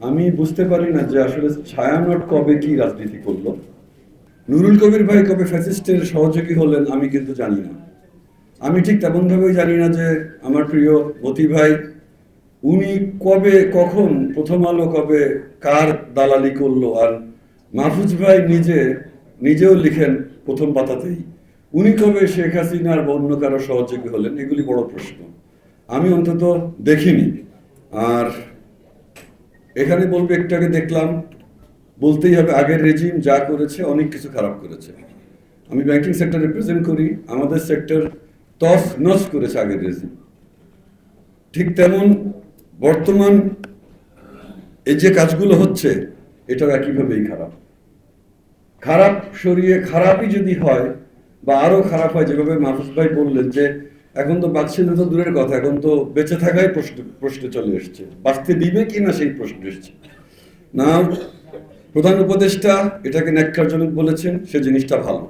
আমি বুঝতে পারি না যে আসলে ছায়ানট কবে কি রাজনীতি করলো। নুরুল কবির ভাই কবে ফ্যাসিস্টের সহযোগী হলেন আমি কিন্তু জানি না। আমি ঠিক তেমন ভাবেই জানি না যে আমার প্রিয় মতি ভাই উনি কবে কখন প্রথম আলো কবে কার দালালি করলো। আর মাহফুজ ভাই নিজেও লিখেন প্রথম পাতাতেই উনি কবে শেখ হাসিনার বা অন্য কারো সহযোগী হলেন। এগুলি বড় প্রশ্ন, আমি অন্তত দেখিনি। আর এখানে বলবো, একটু আগে দেখলাম, বলতেই হবে আগের রেজিম যা করেছে অনেক কিছু খারাপ করেছে। আমি ব্যাংকিং সেক্টর রিপ্রেজেন্ট করি, আমাদের সেক্টর তস নস করেছে আগের রেজিম। ঠিক তেমন বর্তমান এই যে কাজগুলো হচ্ছে এটাও একইভাবেই খারাপ। খারাপ সরিয়ে খারাপই যদি হয় বা আরো খারাপ হয়, যেভাবে মাহফুজ ভাই বললেন যে এখন তো বাঁচছিল তো দূরের কথা, এখন তো বেঁচে থাকাই প্রশ্ন চলে এসছে, বাঁচতে দিবে কি না সেই প্রশ্ন এসছে না। প্রধান উপদেষ্টা এটাকে ন্যাক্কারজনক বলেছেন, সে জিনিসটা ভালো।